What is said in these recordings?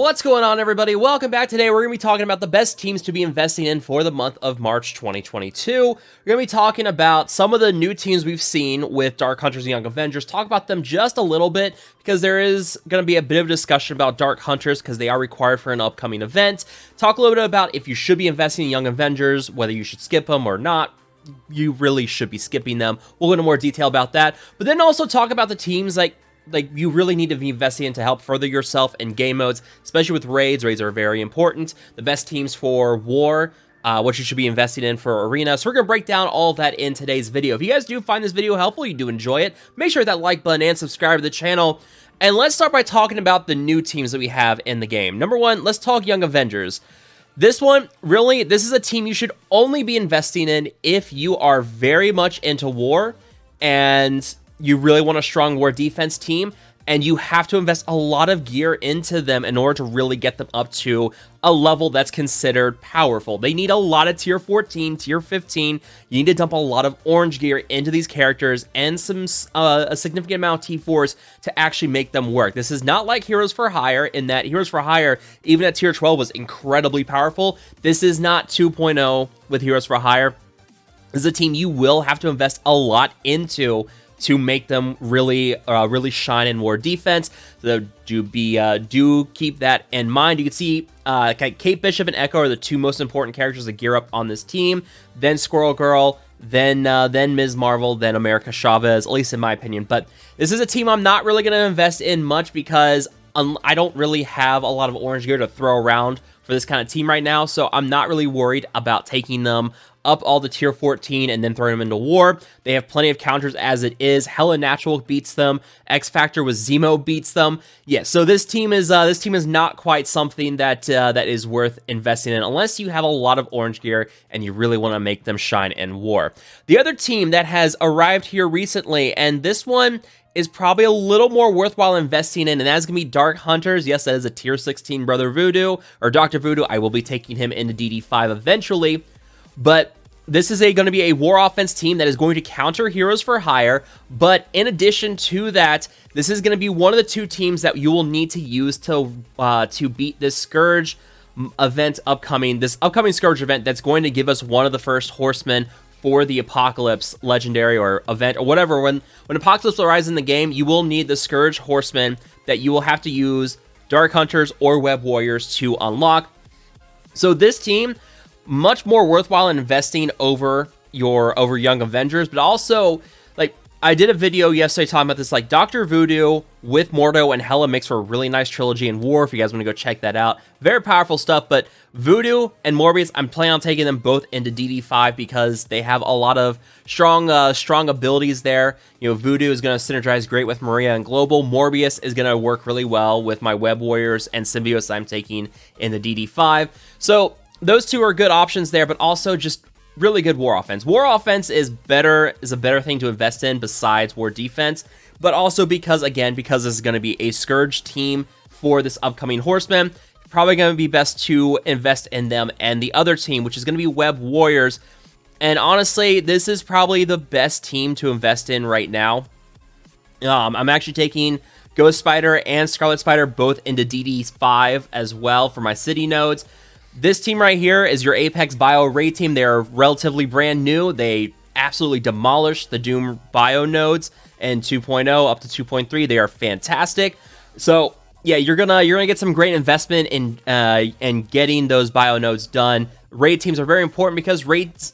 What's going on, everybody? Welcome back. Today we're going to be talking about the best teams to be investing in for the month of March 2022. We're going to be talking about some of the new teams we've seen with Dark Hunters and Young Avengers, talk about them just a little bit because there is going to be a bit of discussion about Dark Hunters because they are required for an upcoming event. Talk a little bit about if you should be investing in Young Avengers, whether you should skip them or not. You really should be skipping them. We'll go into more detail about that, but then also talk about the teams like you really need to be investing in to help further yourself in game modes, especially with raids. Raids are very important. The best teams for war, what you should be investing in for arena. So we're going to break down all of that in today's video. If you guys do find this video helpful, you do enjoy it, make sure to hit that like button and subscribe to the channel. And let's start by talking about the new teams that we have in the game. Number one, let's talk Young Avengers. This one, really, this is a team you should only be investing in if you are very much into war and you really want a strong war defense team, and you have to invest a lot of gear into them in order to really get them up to a level that's considered powerful. They need a lot of tier 14, tier 15. You need to dump a lot of orange gear into these characters and some a significant amount of T4s to actually make them work. This is not like Heroes for Hire, in that Heroes for Hire, even at tier 12, was incredibly powerful. This is not 2.0 with Heroes for Hire. This is a team you will have to invest a lot into to make them really shine in war defense. So do keep that in mind. You can see Kate Bishop and Echo are the two most important characters to gear up on this team. Then Squirrel Girl, then Ms. Marvel, then America Chavez, at least in my opinion. But this is a team I'm not really going to invest in much because I don't really have a lot of orange gear to throw around for this kind of team right now. So I'm not really worried about taking them up all the tier 14 and then throwing them into war. They have plenty of counters as it is. Hella Natural beats them. X Factor with Zemo beats them. Yeah, so this team is not quite something that is worth investing in unless you have a lot of orange gear and you really want to make them shine in war. The other team that has arrived here recently, and this one is probably a little more worthwhile investing in, and that is going to be Dark Hunters. Yes, that is a tier 16 Brother Voodoo, or Dr. Voodoo. I will be taking him into DD5 eventually. But this is going to be a war offense team that is going to counter Heroes for Hire. But in addition to that, this is going to be one of the two teams that you will need to use to beat this Scourge event upcoming. This upcoming Scourge event that's going to give us one of the first horsemen for the Apocalypse legendary or event or whatever. When Apocalypse will rise in the game, you will need the Scourge horsemen that you will have to use Dark Hunters or Web Warriors to unlock. So this team, much more worthwhile investing over Young Avengers, but also, like, I did a video yesterday talking about this, like, Dr. Voodoo with Mordo and Hela makes for a really nice trilogy in war, if you guys want to go check that out. Very powerful stuff, but Voodoo and Morbius, I'm planning on taking them both into DD5 because they have a lot of strong abilities there. You know, Voodoo is going to synergize great with Maria and Global. Morbius is going to work really well with my Web Warriors and Symbiotes I'm taking in the DD5. So those two are good options there, but also just really good war offense. War offense is a better thing to invest in besides war defense, but also because this is going to be a Scourge team for this upcoming Horseman, probably going to be best to invest in them and the other team, which is going to be Web Warriors. And honestly, this is probably the best team to invest in right now. I'm actually taking Ghost Spider and Scarlet Spider both into DD5 as well for my city nodes. This team right here is your Apex Bio raid team. They're relatively brand new. They absolutely demolished the Doom Bio nodes in 2.0 up to 2.3. They are fantastic. So yeah, you're gonna get some great investment in getting those Bio nodes done. Raid teams are very important because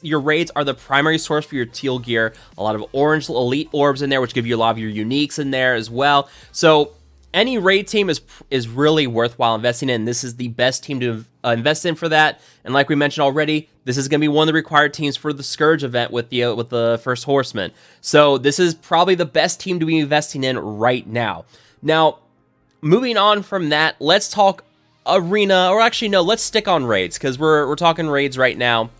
your raids are the primary source for your teal gear. A lot of orange elite orbs in there, which give you a lot of your uniques in there as well. So any raid team is really worthwhile investing in. This is the best team to invest in for that. And like we mentioned already, this is going to be one of the required teams for the Scourge event with the First Horseman. So this is probably the best team to be investing in right now. Now, moving on from that, let's talk arena, or actually no, let's stick on raids because we're talking raids right now.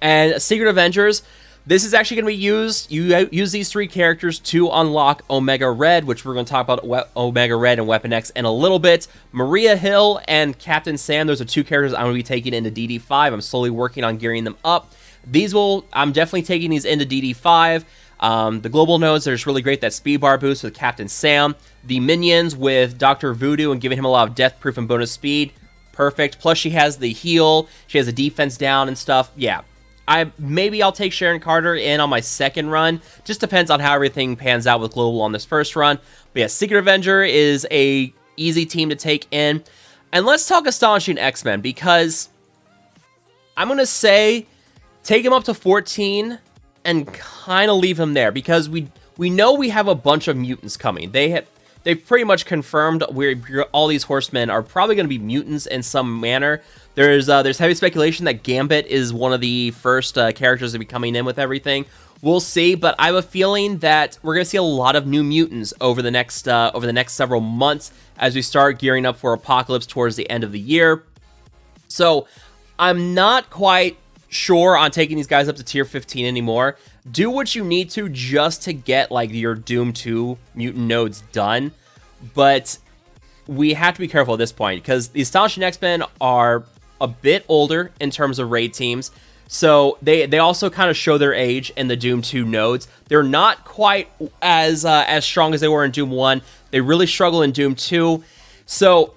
And Secret Avengers. This is actually going to be used, you use these three characters to unlock Omega Red, which we're going to talk about Omega Red and Weapon X in a little bit. Maria Hill and Captain Sam, those are two characters I'm going to be taking into DD5. I'm slowly working on gearing them up. I'm definitely taking these into DD5. The global nodes, they're just really great. That speed bar boost with Captain Sam. The minions with Dr. Voodoo and giving him a lot of death proof and bonus speed. Perfect. Plus she has the heal. She has the defense down and stuff. Yeah. Maybe I'll take Sharon Carter in on my second run. Just depends on how everything pans out with global on this first run. But yeah, Secret Avenger is a easy team to take in. And let's talk Astonishing X-Men, because I'm going to say take him up to 14 and kind of leave him there, because we know we have a bunch of mutants coming. They've pretty much confirmed all these horsemen are probably going to be mutants in some manner. There's heavy speculation that Gambit is one of the first characters to be coming in with everything. We'll see, but I have a feeling that we're going to see a lot of new mutants over the next several months as we start gearing up for Apocalypse towards the end of the year. So I'm not quite sure on taking these guys up to tier 15 anymore. Do what you need to just to get like your Doom 2 mutant nodes done, but we have to be careful at this point because the Astonishing X-Men are a bit older in terms of raid teams. So they also kind of show their age in the Doom 2 nodes. They're not quite as strong as they were in Doom 1. They really struggle in Doom 2. So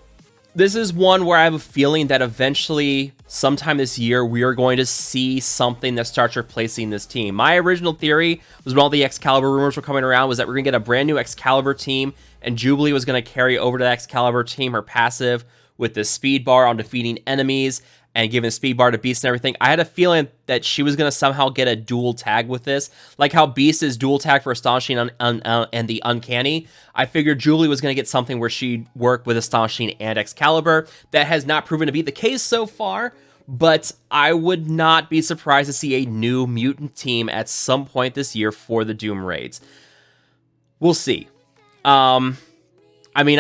this is one where I have a feeling that eventually, sometime this year, we are going to see something that starts replacing this team. My original theory was when all the Excalibur rumors were coming around was that we're going to get a brand new Excalibur team, and Jubilee was going to carry over to the Excalibur team her passive with the speed bar on defeating enemies and giving a speed bar to Beast and everything. I had a feeling that she was going to somehow get a dual tag with this, like how Beast is dual tag for Astonishing and the Uncanny. I figured Jubilee was going to get something where she'd work with Astonishing and Excalibur. That has not proven to be the case so far, but I would not be surprised to see a new mutant team at some point this year for the Doom raids. We'll see. I mean,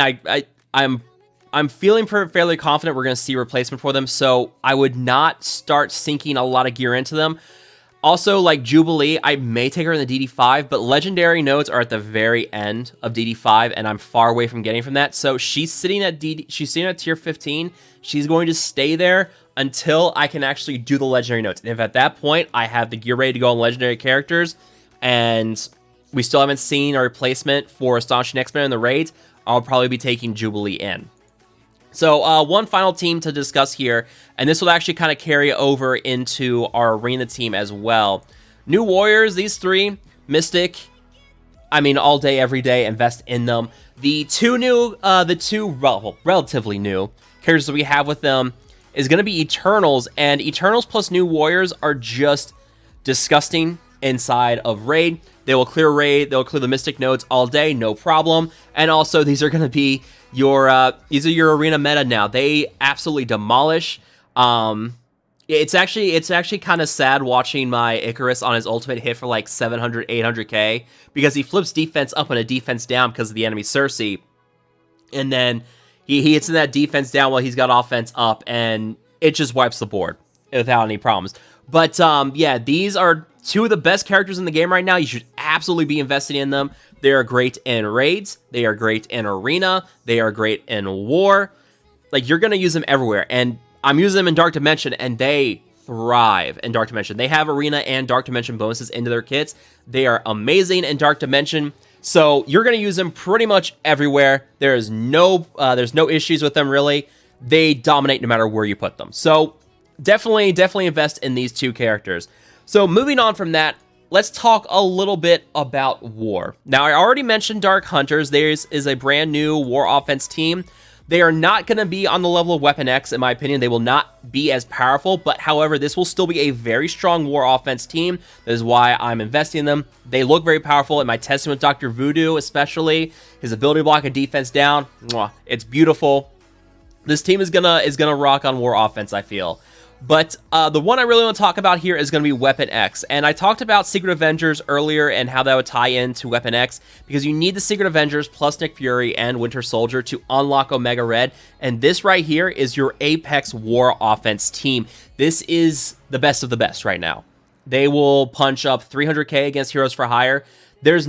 I'm feeling fairly confident we're going to see a replacement for them, so I would not start sinking a lot of gear into them. Also, like Jubilee, I may take her in the DD5, but Legendary nodes are at the very end of DD5, and I'm far away from getting from that. So she's sitting at tier 15. She's going to stay there until I can actually do the Legendary nodes. And if at that point I have the gear ready to go on Legendary characters, and we still haven't seen a replacement for Astonishing X-Men in the raids, I'll probably be taking Jubilee in. So one final team to discuss here, and this will actually kind of carry over into our arena team as well. New Warriors, these three, Mystic, I mean, all day, every day, invest in them. The two relatively new characters that we have with them is going to be Eternals, and Eternals plus New Warriors are just disgusting inside of Raid. They will clear Raid, they'll clear the Mystic nodes all day, no problem. And also, these are going to be your arena meta now. They absolutely demolish. It's actually kind of sad watching my Icarus on his ultimate hit for like 700, 800k, because he flips defense up and a defense down because of the enemy Cersei. And then he hits in that defense down while he's got offense up, and it just wipes the board without any problems. But yeah, these are two of the best characters in the game right now. You should absolutely be investing in them. They are great in raids. They are great in arena. They are great in war. Like, you're going to use them everywhere. And I'm using them in Dark Dimension, and they thrive in Dark Dimension. They have arena and Dark Dimension bonuses into their kits. They are amazing in Dark Dimension. So you're going to use them pretty much everywhere. There's no issues with them, really. They dominate no matter where you put them. So definitely invest in these two characters. So moving on from that, let's talk a little bit about War. Now, I already mentioned Dark Hunters. There is a brand new War offense team. They are not going to be on the level of Weapon X, in my opinion. They will not be as powerful, but however, this will still be a very strong War offense team. That is why I'm investing in them. They look very powerful. In my testing with Dr. Voodoo, especially, his ability to block a defense down, it's beautiful. This team is gonna rock on War offense, I feel. But the one I really want to talk about here is going to be Weapon X. And I talked about Secret Avengers earlier and how that would tie into Weapon X, because you need the Secret Avengers plus Nick Fury and Winter Soldier to unlock Omega Red. And this right here is your Apex War offense team. This is the best of the best right now. They will punch up 300k against Heroes for Hire. There's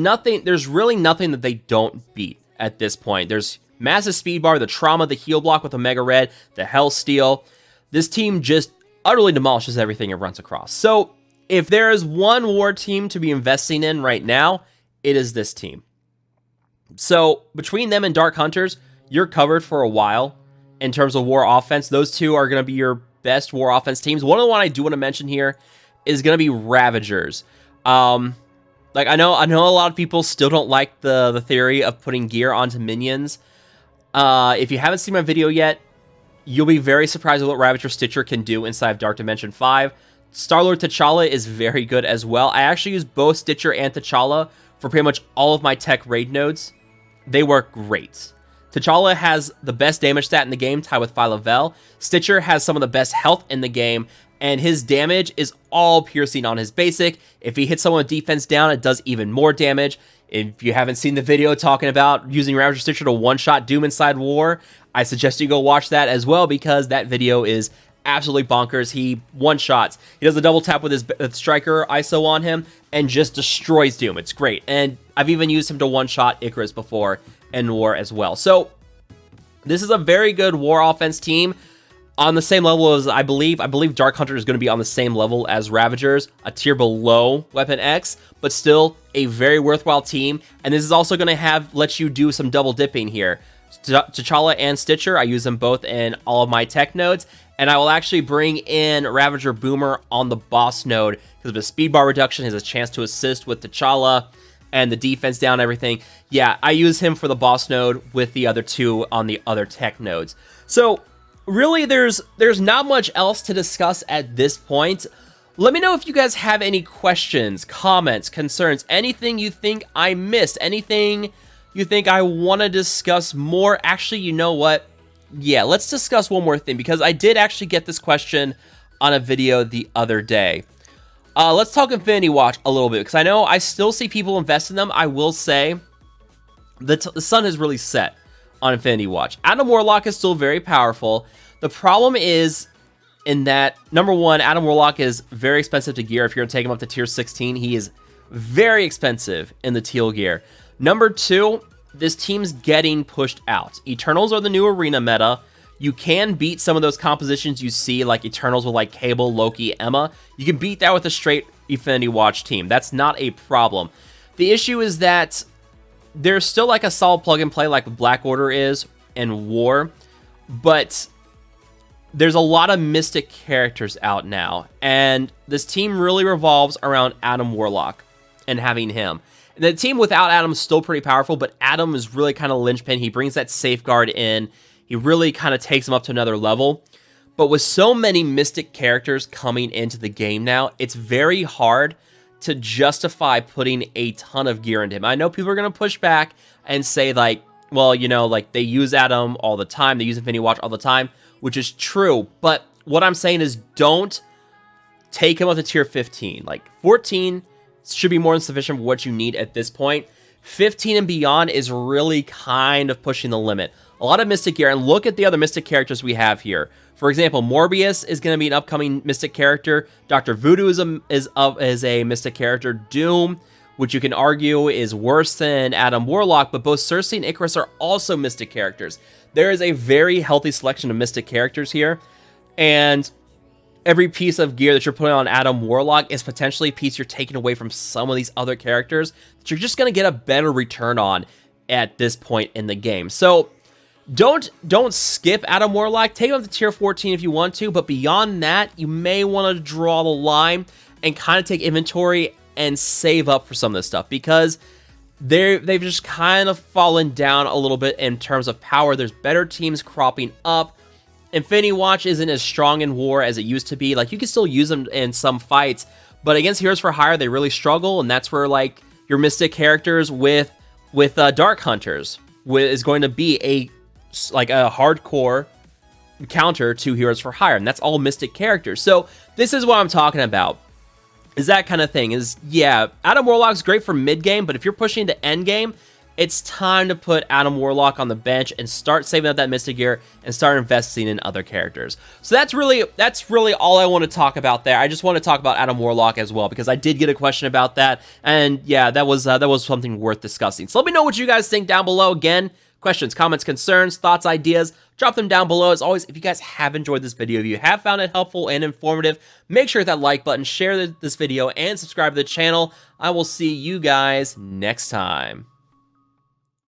really nothing that they don't beat at this point. There's massive speed bar, the trauma, the heal block with Omega Red, the Hell Steel. This team just utterly demolishes everything it runs across. So if there is one war team to be investing in right now, it is this team. So between them and Dark Hunters, you're covered for a while in terms of war offense. Those two are going to be your best war offense teams. One of the one I do want to mention here is going to be Ravagers. Like I know a lot of people still don't like the theory of putting gear onto minions. If you haven't seen my video yet, you'll be very surprised with what Ravager Stitcher can do inside of Dark Dimension 5. Star-Lord T'Challa is very good as well. I actually use both Stitcher and T'Challa for pretty much all of my tech raid nodes. They work great. T'Challa has the best damage stat in the game, tied with Phyla-Vell. Stitcher has some of the best health in the game, and his damage is all piercing on his basic. If he hits someone with defense down, it does even more damage. If you haven't seen the video talking about using Ravager Stitcher to one-shot Doom inside War, I suggest you go watch that as well, because that video is absolutely bonkers. He one-shots. He does a double tap with his Striker ISO on him and just destroys Doom. It's great. And I've even used him to one-shot Icarus before in War as well. So this is a very good War offense team on the same level as I believe Dark Hunter is going to be on the same level as Ravagers, a tier below Weapon X, but still a very worthwhile team. And this is also going to let you do some double dipping here. T'Challa and Stitcher, I use them both in all of my tech nodes, and I will actually bring in Ravager Boomer on the boss node because of the speed bar reduction. He has a chance to assist with T'Challa and the defense down, everything. Yeah, I use him for the boss node with the other two on the other tech nodes. So really, there's not much else to discuss at this point. Let me know if you guys have any questions, comments, concerns, anything you think I missed, anything you think I want to discuss more. Actually, you know what? Yeah, let's discuss one more thing, because I did actually get this question on a video the other day. Let's talk Infinity Watch a little bit, because I know I still see people invest in them. I will say the sun has really set on Infinity Watch. Adam Warlock is still very powerful. The problem is in that, number one, Adam Warlock is very expensive to gear. If you're going to take him up to tier 16, he is very expensive in the teal gear. Number two, this team's getting pushed out. Eternals are the new arena meta. You can beat some of those compositions you see, like Eternals with like Cable, Loki, Emma. You can beat that with a straight Infinity Watch team. That's not a problem. The issue is that there's still like a solid plug and play like Black Order is in War, but there's a lot of Mystic characters out now, and this team really revolves around Adam Warlock and having him. The team without Adam is still pretty powerful, but Adam is really kind of linchpin. He brings that safeguard in. He really kind of takes him up to another level. But with so many Mystic characters coming into the game now, it's very hard to justify putting a ton of gear into him. I know people are going to push back and say, like, well, you know, like, they use Adam all the time. They use Infinity Watch all the time, which is true. But what I'm saying is don't take him up to tier 15. Like, 14 should be more than sufficient for what you need at this point. 15 and beyond is really kind of pushing the limit. A lot of Mystic gear, and look at the other Mystic characters we have here. For example, Morbius is going to be an upcoming Mystic character. Dr. Voodoo is a Mystic character. Doom, which you can argue is worse than Adam Warlock, but both Cersei and Icarus are also Mystic characters. There is a very healthy selection of Mystic characters here, and every piece of gear that you're putting on Adam Warlock is potentially a piece you're taking away from some of these other characters that you're just going to get a better return on at this point in the game. So don't skip Adam Warlock. Take him up to tier 14 if you want to, but beyond that, you may want to draw the line and kind of take inventory and save up for some of this stuff, because they've just kind of fallen down a little bit in terms of power. There's better teams cropping up. Infinity Watch isn't as strong in War as it used to be. Like, you can still use them in some fights, but against Heroes for Hire, they really struggle, and that's where, like, your Mystic characters with Dark Hunters is going to be a hardcore counter to Heroes for Hire, and that's all Mystic characters. So this is what I'm talking about, is that kind of thing. Is, yeah, Adam Warlock's great for mid-game, but if you're pushing to end-game, it's time to put Adam Warlock on the bench and start saving up that Mystic gear and start investing in other characters. So that's really all I want to talk about there. I just want to talk about Adam Warlock as well, because I did get a question about that, and yeah, that was something worth discussing. So let me know what you guys think down below. Again, questions, comments, concerns, thoughts, ideas. drop them down below. As always, if you guys have enjoyed this video, if you have found it helpful and informative, make sure to hit that like button, share this video, and subscribe to the channel. I will see you guys next time.